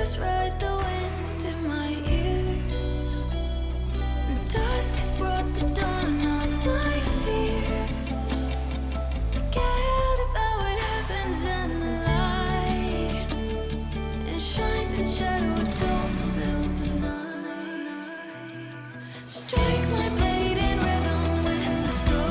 just ride the wind in my ears. The dusk has brought the dawn of my fears. Get about what happens in the light, and shine and shadow a dome built of night. Strike my blade in rhythm with the storm,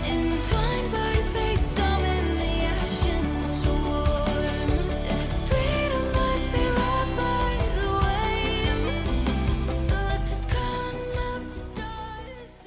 entwined by fate, summon the ashen storm. If freedom must be wrought by the waves, let this crown melt to dust.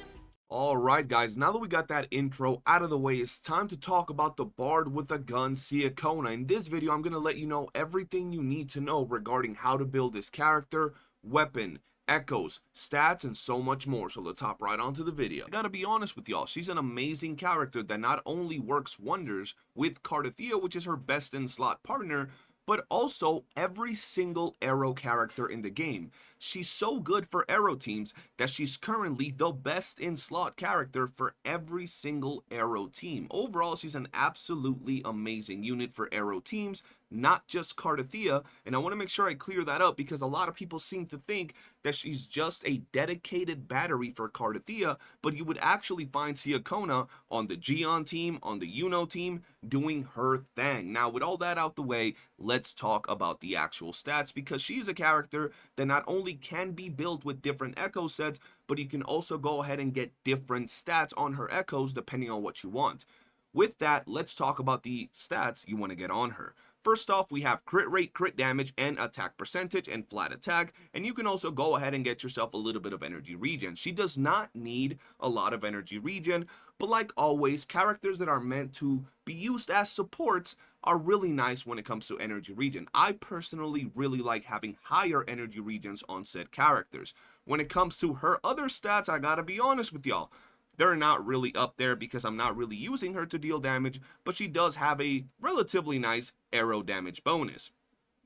Alright guys, now that we got that intro out of the way, it's time to talk about the bard with a gun, Ciaccona. In this video, I'm going to let you know everything you need to know regarding how to build this character, weapon, echoes, stats, and so much more. So let's hop right onto the video. I gotta be honest with y'all, she's an amazing character that not only works wonders with Cardathia, which is her best in slot partner, but also every single arrow character in the game. She's so good for arrow teams that she's currently the best in slot character for every single arrow team. Overall, she's an absolutely amazing unit for arrow teams, not just Cardathia, and I want to make sure I clear that up because a lot of people seem to think that she's just a dedicated battery for Cardathia, but you would actually find Ciaccona on the Gion team, on the Uno team, doing her thing. Now, with all that out the way, let's talk about the actual stats, because she's a character that not only can be built with different echo sets, but you can also go ahead and get different stats on her echoes depending on what you want. With that, let's talk about the stats you want to get on her. First off, we have crit rate, crit damage, and attack percentage, and flat attack, and you can also go ahead and get yourself a little bit of energy regen. She does not need a lot of energy regen, but like always, characters that are meant to be used as supports are really nice when it comes to energy regen. I personally really like having higher energy regens on said characters. When it comes to her other stats, I gotta be honest with y'all, they're not really up there because I'm not really using her to deal damage, but she does have a relatively nice arrow damage bonus.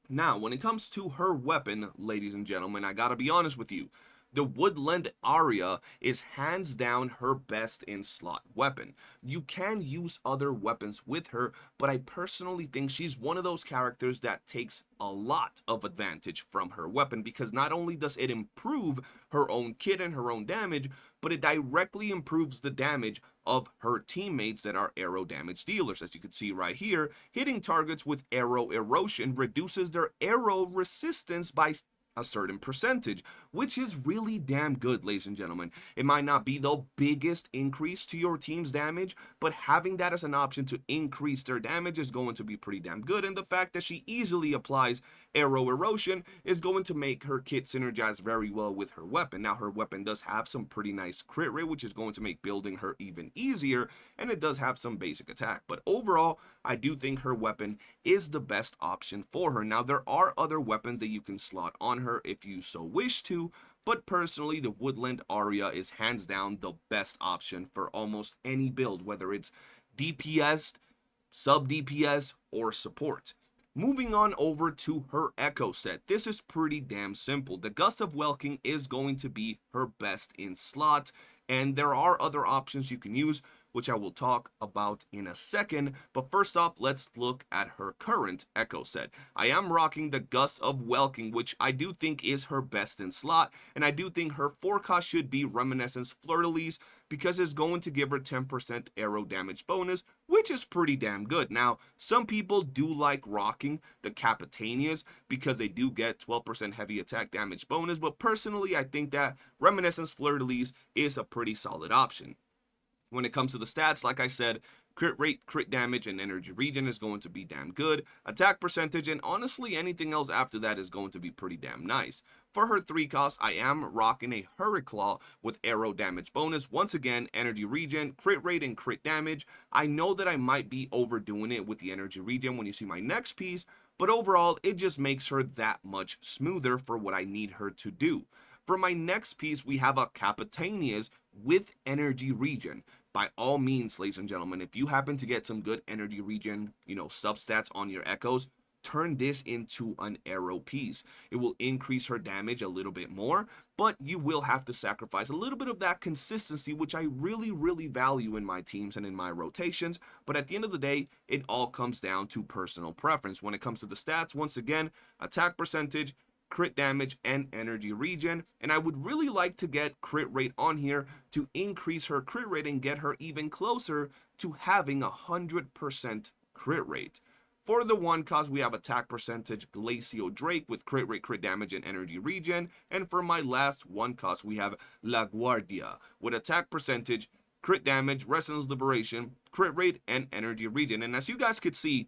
Now, when it comes to her weapon, ladies and gentlemen, I gotta be honest with you. The Woodland Aria is hands down her best in slot weapon. You can use other weapons with her, but I personally think she's one of those characters that takes a lot of advantage from her weapon, because not only does it improve her own kit and her own damage, but it directly improves the damage of her teammates that are arrow damage dealers. As you can see right here, hitting targets with arrow erosion reduces their arrow resistance by a certain percentage, which is really damn good, ladies and gentlemen. It might not be the biggest increase to your team's damage, but having that as an option to increase their damage is going to be pretty damn good, and the fact that she easily applies arrow erosion is going to make her kit synergize very well with her weapon. Now, her weapon does have some pretty nice crit rate, which is going to make building her even easier, and it does have some basic attack, but overall, I do think her weapon is the best option for her. Now, there are other weapons that you can slot on her if you so wish to, but personally, the Woodland Aria is hands down the best option for almost any build, whether it's DPS, sub DPS, or support. Moving on over to her echo set. This is pretty damn simple. The Gust of Welkin is going to be her best in slot, and there are other options you can use, which I will talk about in a second. But first off, let's look at her current echo set. I am rocking the Gust of Welkin, which I do think is her best in slot, and I do think her forecast should be Reminiscence Fleur-de-Lis, because it's going to give her 10% arrow damage bonus, which is pretty damn good. Now, some people do like rocking the Capitanias because they do get 12% heavy attack damage bonus, but personally, I think that Reminiscence Fleur-de-Lis is a pretty solid option. When it comes to the stats, like I said, crit rate, crit damage, and energy regen is going to be damn good. Attack percentage, and honestly anything else after that is going to be pretty damn nice. For her 3 cost, I am rocking a Hurriclaw with arrow damage bonus. Once again, energy regen, crit rate, and crit damage. I know that I might be overdoing it with the energy regen when you see my next piece, but overall, it just makes her that much smoother for what I need her to do. For my next piece, we have a Capitanias with energy regen. By all means, ladies and gentlemen, if you happen to get some good energy regen, substats on your echoes, turn this into an arrow piece. It will increase her damage a little bit more, but you will have to sacrifice a little bit of that consistency, which I really value in my teams and in my rotations. But at the end of the day, it all comes down to personal preference. When it comes to the stats, once again, attack percentage, crit damage, and energy regen. And I would really like to get crit rate on here to increase her crit rate and get her even closer to having 100% crit rate. For the 1 cost, we have attack percentage Glacio Drake with crit rate, crit damage, and energy regen. And for my last 1 cost, we have La Guardia with attack percentage, crit damage, Resonance Liberation, crit rate, and energy regen. And as you guys could see,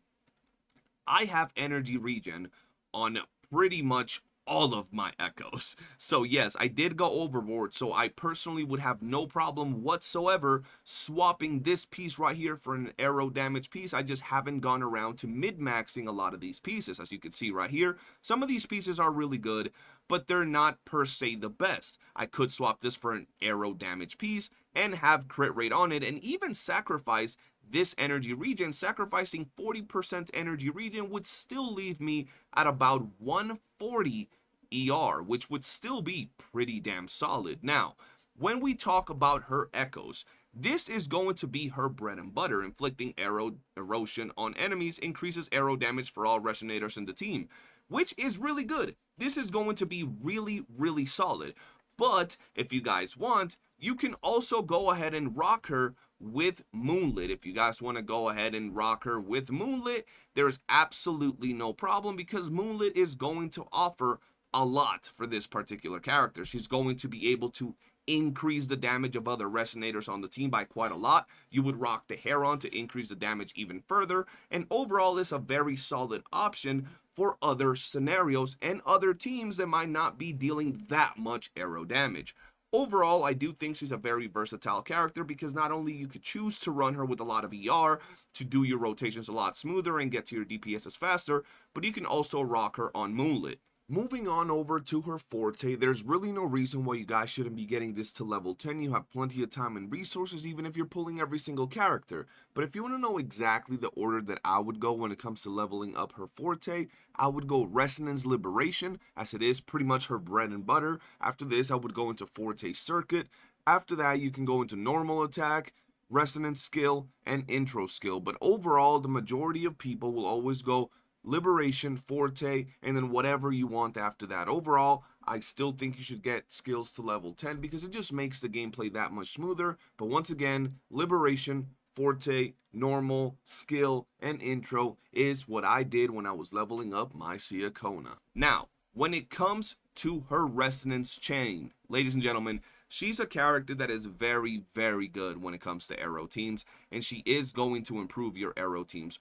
I have energy regen on pretty much all of my echoes. So yes, I did go overboard, so I personally would have no problem whatsoever swapping this piece right here for an arrow damage piece. I just haven't gone around to mid-maxing a lot of these pieces. As you can see right here, some of these pieces are really good, but they're not per se the best. I could swap this for an arrow damage piece and have crit rate on it, and even sacrifice this energy regen. Sacrificing 40% energy regen would still leave me at about 140 ER, which would still be pretty damn solid. Now, when we talk about her echoes, this is going to be her bread and butter. Inflicting arrow erosion on enemies increases arrow damage for all resonators in the team, which is really good. This is going to be really solid. But if you guys want, you can also go ahead and rock her with Moonlit. If you guys want to go ahead and rock her with Moonlit, there's absolutely no problem, because Moonlit is going to offer a lot for this particular character. She's going to be able to increase the damage of other resonators on the team by quite a lot. You would rock the Heron to increase the damage even further, and overall is a very solid option for other scenarios and other teams that might not be dealing that much arrow damage. Overall, I do think she's a very versatile character, because not only you could choose to run her with a lot of ER to do your rotations a lot smoother and get to your DPSs faster, but you can also rock her on Moonlit. Moving on over to her Forte, there's really no reason why you guys shouldn't be getting this to level 10. You have plenty of time and resources, even if you're pulling every single character. But if you want to know exactly the order that I would go when it comes to leveling up her Forte, I would go Resonance Liberation, as it is pretty much her bread and butter. After this, I would go into Forte Circuit. After that, you can go into Normal Attack, Resonance Skill, and Intro Skill. But overall, the majority of people will always go Liberation, Forte, and then whatever you want after that. Overall, I still think you should get skills to level 10, because it just makes the gameplay that much smoother. But once again, Liberation, Forte, Normal, Skill, and Intro is what I did when I was leveling up my Ciaccona. Now, when it comes to her Resonance Chain, ladies and gentlemen, she's a character that is very good when it comes to arrow teams, and she is going to improve your arrow teams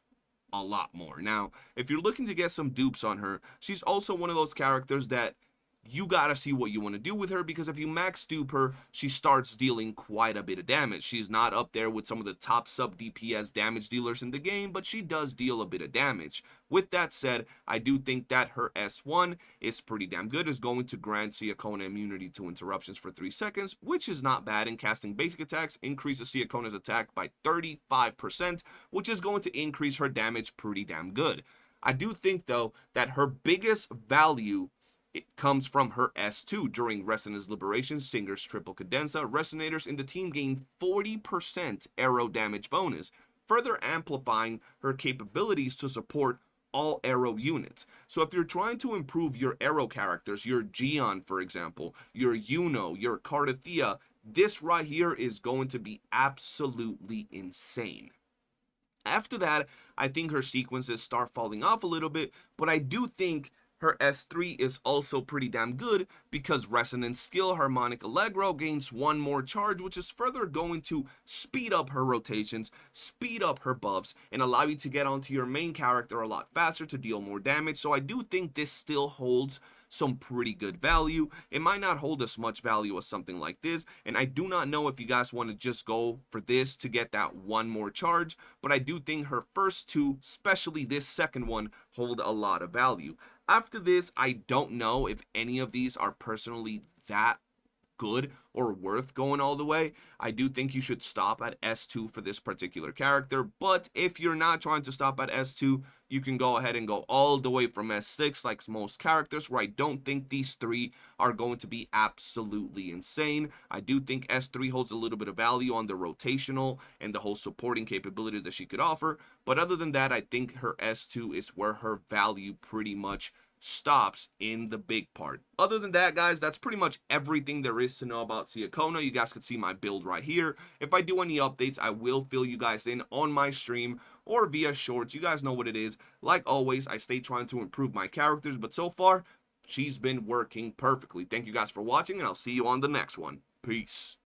a lot more. Now, if you're looking to get some dupes on her, she's also one of those characters that you gotta see what you want to do with her, because if you max dupe her, she starts dealing quite a bit of damage. She's not up there with some of the top sub DPS damage dealers in the game, but she does deal a bit of damage. With that said, I do think that her S1 is pretty damn good. Is going to grant Ciaccona immunity to interruptions for 3 seconds, which is not bad. In casting basic attacks, increases Ciaccona's attack by 35%, which is going to increase her damage pretty damn good. I do think, though, that her biggest value, it comes from her S2. During Resonance Liberation, Singer's Triple Cadenza, resonators in the team gain 40% arrow damage bonus, further amplifying her capabilities to support all arrow units. So if you're trying to improve your arrow characters, your Gion, for example, your Yuno, your Cardathea, this right here is going to be absolutely insane. After that, I think her sequences start falling off a little bit, but I do think her S3 is also pretty damn good, because Resonance Skill Harmonic Allegro gains 1 more charge, which is further going to speed up her rotations, speed up her buffs, and allow you to get onto your main character a lot faster to deal more damage. So I do think this still holds some pretty good value. It might not hold as much value as something like this, and I do not know if you guys want to just go for this to get that 1 more charge, but I do think her first 2, especially this second one, hold a lot of value. After this, I don't know if any of these are personally that good or worth going all the way, I do think you should stop at S2 for this particular character. But if you're not trying to stop at S2, you can go ahead and go all the way from S6 like most characters, where I don't think these three are going to be absolutely insane. I do think S3 holds a little bit of value on the rotational and the whole supporting capabilities that she could offer, but other than that, I think her S2 is where her value pretty much stops in the big part. Other than that, guys, that's pretty much everything there is to know about Ciaccona. You guys can see my build right here. If I do any updates, I will fill you guys in on my stream or via shorts. You guys know what it is. Like always, I stay trying to improve my characters, but so far, she's been working perfectly. Thank you guys for watching, and I'll see you on the next one. Peace.